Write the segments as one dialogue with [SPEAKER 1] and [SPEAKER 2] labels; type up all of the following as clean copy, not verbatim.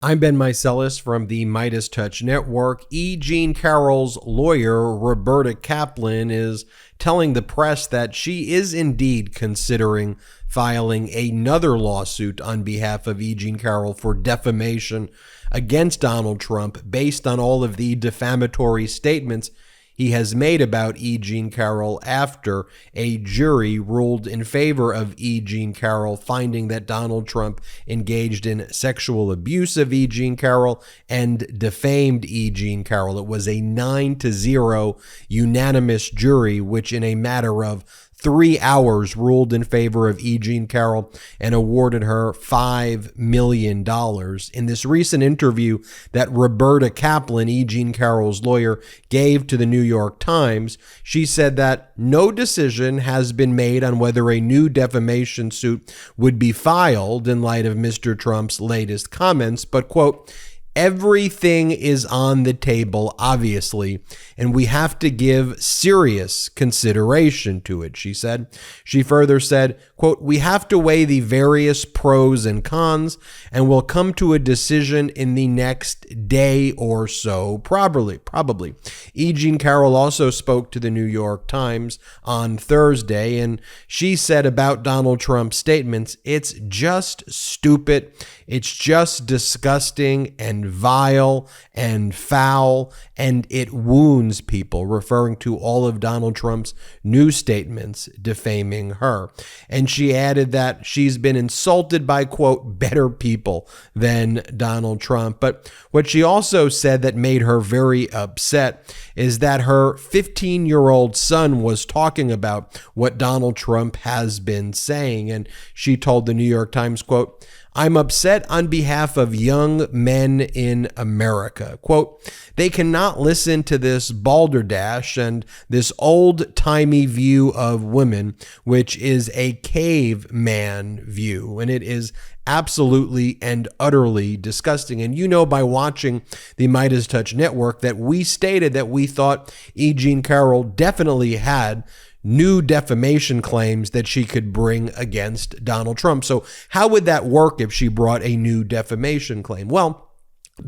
[SPEAKER 1] I'm Ben Meiselas from the MeidasTouch network. E Jean Carroll's lawyer, Roberta Kaplan, is telling the press that she is indeed considering filing another lawsuit on behalf of E Jean Carroll for defamation against Donald Trump based on all of the defamatory statements he has made about E Jean Carroll after a jury ruled in favor of E Jean Carroll, finding that Donald Trump engaged in sexual abuse of E Jean Carroll and defamed E Jean Carroll. It was a 9-0 unanimous jury, which in a matter of 3 hours ruled in favor of E Jean Carroll and awarded her $5 million. In this recent interview that Roberta Kaplan, E Jean Carroll's lawyer, gave to the New York Times, she said that no decision has been made on whether a new defamation suit would be filed in light of Mr. Trump's latest comments, but, quote, everything is on the table, obviously, and we have to give serious consideration to it, she said. She further said, quote, we have to weigh the various pros and cons, and we'll come to a decision in the next day or so, probably. E Jean Carroll also spoke to the New York Times on Thursday, and she said about Donald Trump's statements, it's just stupid, it's just disgusting and vile and foul, and it wounds people, referring to all of Donald Trump's new statements defaming her. And she added that she's been insulted by, quote, better people than Donald Trump. But what she also said that made her very upset is that her 15-year-old son was talking about what Donald Trump has been saying. And she told the New York Times, quote, I'm upset on behalf of young men in America. Quote, they cannot listen to this balderdash and this old-timey view of women, which is a caveman view, and it is absolutely and utterly disgusting. And you know by watching the MeidasTouch network that we stated that we thought E Jean Carroll definitely had new defamation claims that she could bring against Donald Trump. So how would that work if she brought a new defamation claim? Well,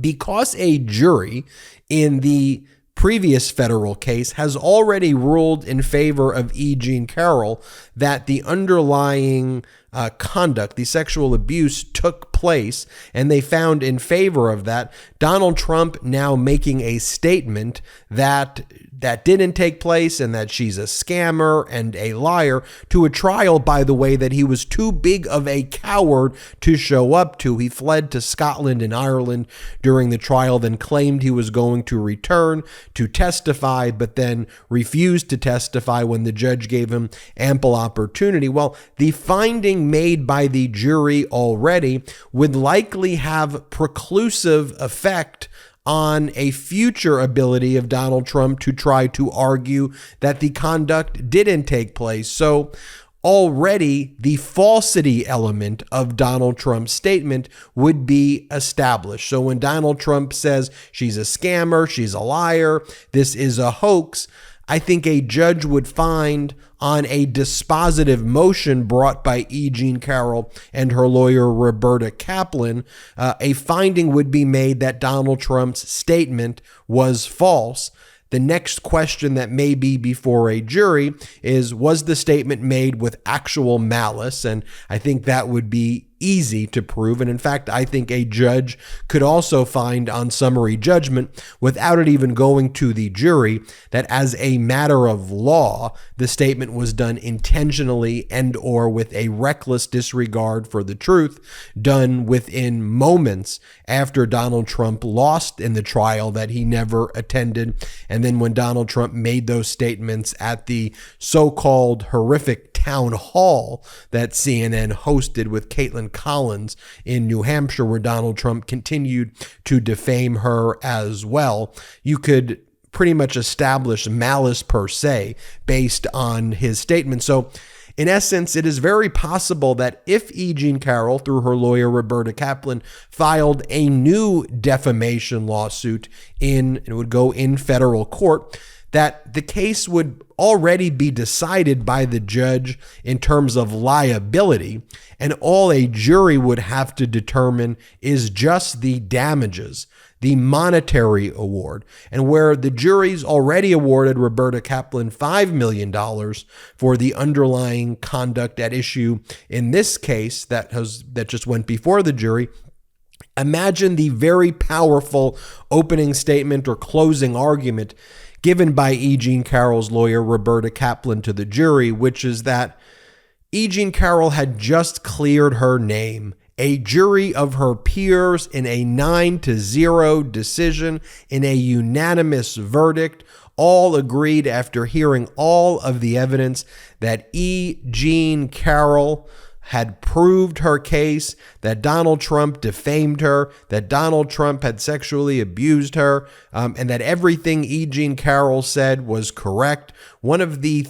[SPEAKER 1] because a jury in the previous federal case has already ruled in favor of E Jean Carroll that the underlying conduct, the sexual abuse, took place, and they found in favor of that, Donald Trump now making a statement that didn't take place and that she's a scammer and a liar, to a trial, by the way, that he was too big of a coward to show up to. He fled to Scotland and Ireland during the trial, then claimed he was going to return to testify, but then refused to testify when the judge gave him ample opportunity. Well, the finding made by the jury already would likely have preclusive effect on a future ability of Donald Trump to try to argue that the conduct didn't take place. So already the falsity element of Donald Trump's statement would be established. So when Donald Trump says she's a scammer, she's a liar, this is a hoax, I think a judge would find on a dispositive motion brought by E Jean Carroll and her lawyer Roberta Kaplan, a finding would be made that Donald Trump's statement was false. The next question that may be before a jury is, was the statement made with actual malice? And I think that would be easy to prove. And in fact, I think a judge could also find on summary judgment, without it even going to the jury, that as a matter of law, the statement was done intentionally and or with a reckless disregard for the truth, done within moments after Donald Trump lost in the trial that he never attended. And then when Donald Trump made those statements at the so-called horrific town hall that CNN hosted with Caitlin Collins in New Hampshire, where Donald Trump continued to defame her as well, you could pretty much establish malice per se based on his statement. So in essence, it is very possible that if E Jean Carroll, through her lawyer Roberta Kaplan, filed a new defamation lawsuit it would go in federal court, that the case would already be decided by the judge in terms of liability, and all a jury would have to determine is just the damages, the monetary award. And where the jury's already awarded Roberta Kaplan $5 million for the underlying conduct at issue in this case that just went before the jury, imagine the very powerful opening statement or closing argument given by E. Jean Carroll's lawyer, Roberta Kaplan, to the jury, which is that E. Jean Carroll had just cleared her name. A jury of her peers in a 9-0 decision in a unanimous verdict all agreed after hearing all of the evidence that E. Jean Carroll had proved her case, that Donald Trump defamed her, that Donald Trump had sexually abused her, and that everything E. Jean Carroll said was correct. One of the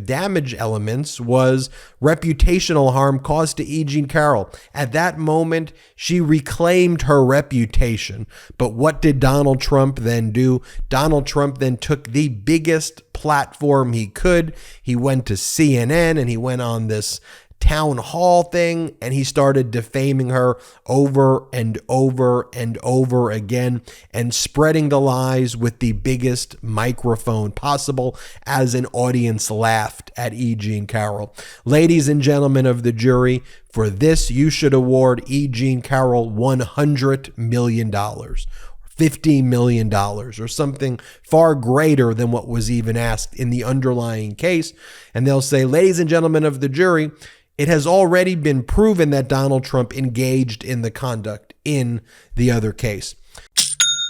[SPEAKER 1] damage elements was reputational harm caused to E. Jean Carroll. At that moment, she reclaimed her reputation. But what did Donald Trump then do? Donald Trump then took the biggest platform he could. He went to CNN and he went on this town hall thing, and he started defaming her over and over and over again and spreading the lies with the biggest microphone possible as an audience laughed at E. Jean Carroll. Ladies and gentlemen of the jury, for this you should award E. Jean Carroll $100 million. $50 million or something far greater than what was even asked in the underlying case. And they'll say, ladies and gentlemen of the jury, it has already been proven that Donald Trump engaged in the conduct in the other case.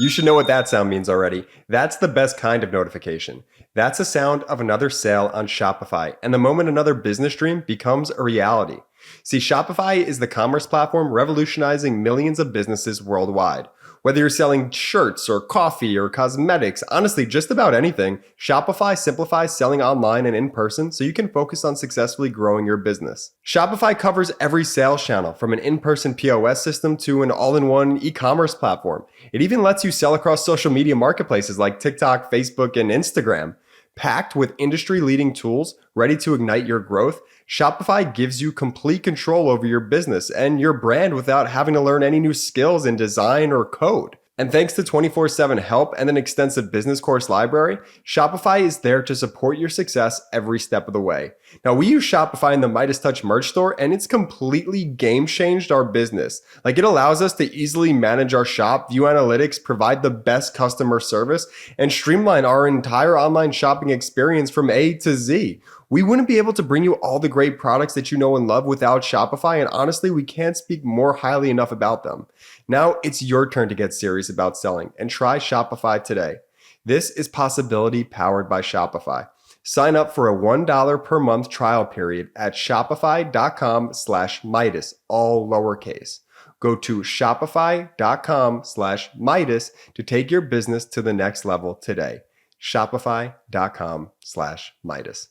[SPEAKER 2] You should know what that sound means already. That's the best kind of notification. That's the sound of another sale on Shopify, and the moment another business dream becomes a reality. See, Shopify is the commerce platform revolutionizing millions of businesses worldwide. Whether you're selling shirts or coffee or cosmetics, honestly, just about anything, Shopify simplifies selling online and in person so you can focus on successfully growing your business. Shopify covers every sales channel, from an in-person POS system to an all-in-one e-commerce platform. It even lets you sell across social media marketplaces like TikTok, Facebook, and Instagram. Packed with industry-leading tools ready to ignite your growth, Shopify gives you complete control over your business and your brand without having to learn any new skills in design or code. And thanks to 24/7 help and an extensive business course library, Shopify is there to support your success every step of the way. Now, we use Shopify in the MeidasTouch merch store, and it's completely game-changed our business. Like, it allows us to easily manage our shop, view analytics, provide the best customer service, and streamline our entire online shopping experience from A to Z. We wouldn't be able to bring you all the great products that you know and love without Shopify, and honestly, we can't speak more highly enough about them. Now it's your turn to get serious about selling and try Shopify today. This is possibility powered by Shopify. Sign up for a $1 per month trial period at shopify.com/Meidas, all lowercase. Go to shopify.com/Meidas to take your business to the next level today. Shopify.com/Meidas.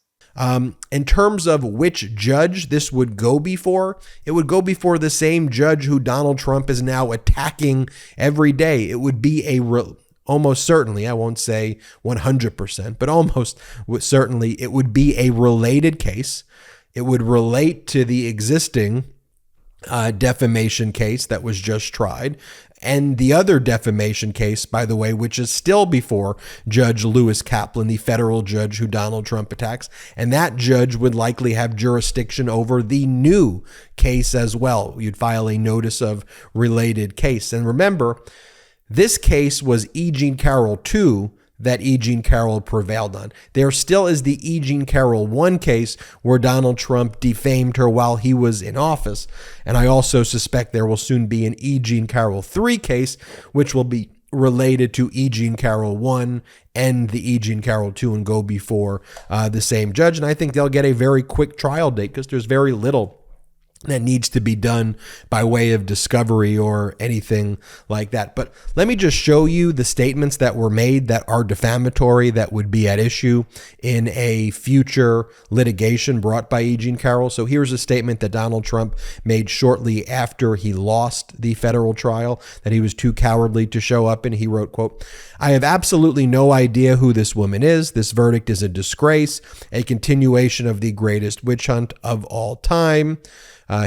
[SPEAKER 1] In terms of which judge this would go before, it would go before the same judge who Donald Trump is now attacking every day. It would be almost certainly, I won't say 100%, but almost certainly it would be a related case. It would relate to the existing defamation case that was just tried, and the other defamation case, by the way, which is still before Judge Lewis Kaplan, the federal judge who Donald Trump attacks, and that judge would likely have jurisdiction over the new case as well. You'd file a notice of related case. And remember, this case was E. Jean Carroll 2 that E. Jean Carroll prevailed on. There still is the E. Jean Carroll 1 case where Donald Trump defamed her while he was in office. And I also suspect there will soon be an E. Jean Carroll 3 case, which will be related to E. Jean Carroll 1 and the E. Jean Carroll 2 and go before the same judge. And I think they'll get a very quick trial date because there's very little that needs to be done by way of discovery or anything like that. But let me just show you the statements that were made that are defamatory, that would be at issue in a future litigation brought by E Jean Carroll. So here's a statement that Donald Trump made shortly after he lost the federal trial, that he was too cowardly to show up. And he wrote, quote, "I have absolutely no idea who this woman is. This verdict is a disgrace, a continuation of the greatest witch hunt of all time."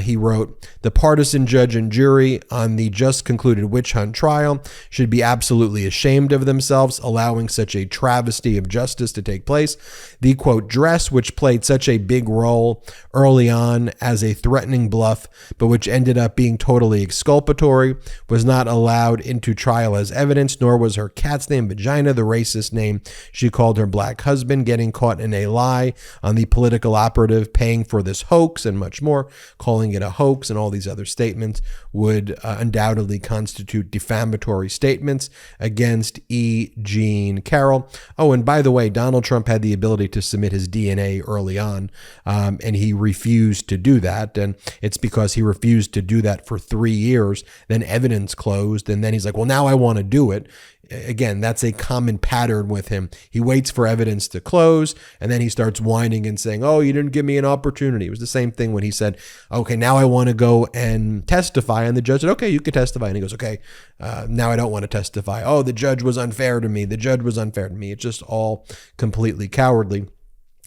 [SPEAKER 1] He wrote, "The partisan judge and jury on the just concluded witch hunt trial should be absolutely ashamed of themselves, allowing such a travesty of justice to take place. The, quote, dress, which played such a big role early on as a threatening bluff, but which ended up being totally exculpatory, was not allowed into trial as evidence, nor was her cat's name Vagina, the racist name she called her black husband, getting caught in a lie on the political operative paying for this hoax, and much more. Calling it a hoax and all these other statements would undoubtedly constitute defamatory statements against E Jean Carroll. Oh, and by the way, Donald Trump had the ability to submit his DNA early on, and he refused to do that. And it's because he refused to do that for 3 years. Then evidence closed, and then he's like, well, now I want to do it. Again, that's a common pattern with him. He waits for evidence to close, and then he starts whining and saying, oh, you didn't give me an opportunity. It was the same thing when he said, okay, now I want to go and testify. And the judge said, okay, you can testify. And he goes, okay, now I don't want to testify. Oh, the judge was unfair to me. The judge was unfair to me. It's just all completely cowardly.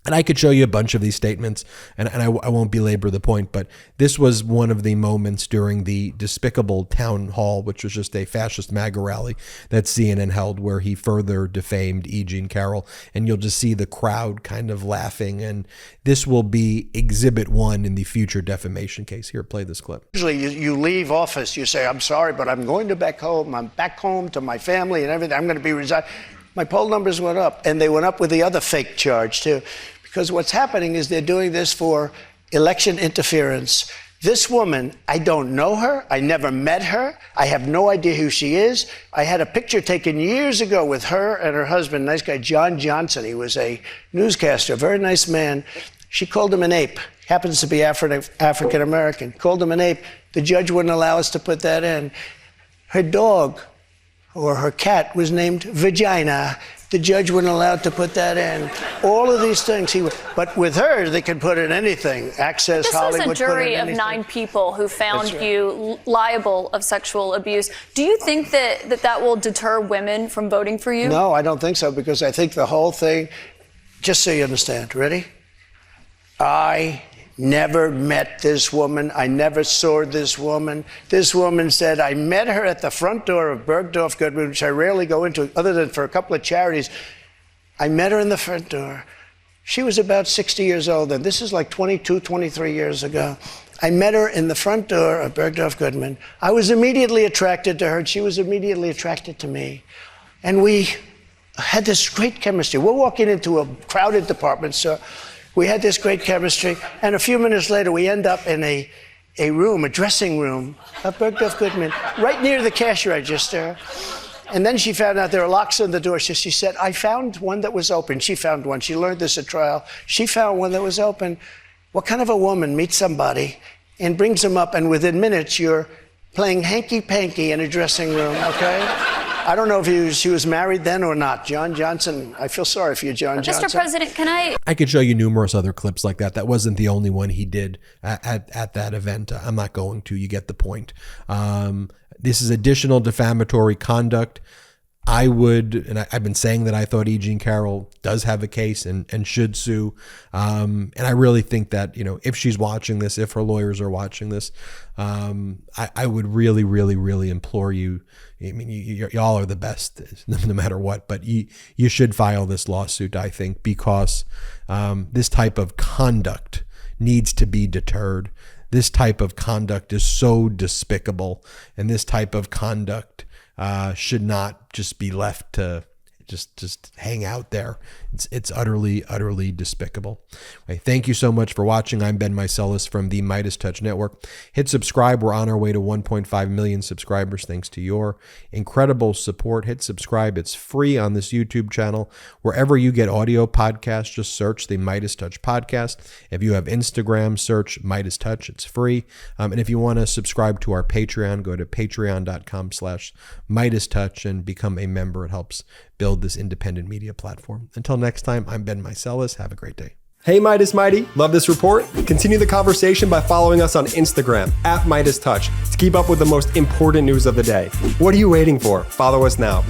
[SPEAKER 1] And I could show you a bunch of these statements, and I won't belabor the point, but this was one of the moments during the despicable town hall, which was just a fascist MAGA rally that CNN held, where he further defamed E Jean Carroll. And you'll just see the crowd kind of laughing. And this will be Exhibit 1 in the future defamation case. Here, play this clip.
[SPEAKER 3] Usually you leave office, you say, I'm sorry, but I'm going to back home. I'm back home to my family and everything. I'm going to be resigning. My poll numbers went up, and they went up with the other fake charge, too. Because what's happening is they're doing this for election interference. This woman, I don't know her. I never met her. I have no idea who she is. I had a picture taken years ago with her and her husband, nice guy, John Johnson. He was a newscaster, very nice man. She called him an ape. Happens to be African-American. Called him an ape. The judge wouldn't allow us to put that in. Her dog, or her cat, was named Vagina. The judge wouldn't allow to put that in. All of these things, but with her, they can put in anything. Access, Hollywood.
[SPEAKER 4] This was a jury of 9 people who found you liable of sexual abuse. Do you think that will deter women from voting for you?
[SPEAKER 3] No, I don't think so, because I think the whole thing, just so you understand, ready? I never met this woman. I never saw this woman. This woman said, I met her at the front door of Bergdorf Goodman, which I rarely go into other than for a couple of charities. I met her in the front door. She was about 60 years old, and this is like 22, 23 years ago. I met her in the front door of Bergdorf Goodman. I was immediately attracted to her, and she was immediately attracted to me. And we had this great chemistry. We're walking into a crowded department store. We had this great chemistry, and a few minutes later, we end up in a room, a dressing room at Bergdorf Goodman, right near the cash register. And then she found out there were locks on the door. So she said, I found one that was open. She found one. She learned this at trial. She found one that was open. What kind of a woman meets somebody and brings them up, and within minutes, you're playing hanky-panky in a dressing room, okay? I don't know if she was married then or not. John Johnson, I feel sorry for you, John Johnson.
[SPEAKER 4] Mr. President, can
[SPEAKER 1] I could show you numerous other clips like that. That wasn't the only one he did at that event. I'm not going to. You get the point. This is additional defamatory conduct. I would, and I've been saying that I thought E Jean Carroll does have a case and should sue. And I really think that, if she's watching this, if her lawyers are watching this, I would really, really, really implore you. I mean, y'all are the best no matter what, but you should file this lawsuit, I think, because this type of conduct needs to be deterred. This type of conduct is so despicable, and this type of conduct should not just be left to just hang out there. It's utterly despicable. Okay, thank you so much for watching. I'm Ben Meiselas from the MeidasTouch Network. Hit subscribe. We're on our way to 1.5 million subscribers thanks to your incredible support. Hit subscribe. It's free on this YouTube channel. Wherever you get audio podcasts, just search the MeidasTouch podcast. If you have Instagram, search MeidasTouch. It's free. And if you want to subscribe to our Patreon, go to patreon.com/MeidasTouch and become a member. It helps build this independent media platform. Until next time, I'm Ben Meiselas. Have a great day.
[SPEAKER 2] Hey Meidas Mighty, love this report? Continue the conversation by following us on Instagram @MeidasTouch to keep up with the most important news of the day. What are you waiting for? Follow us now.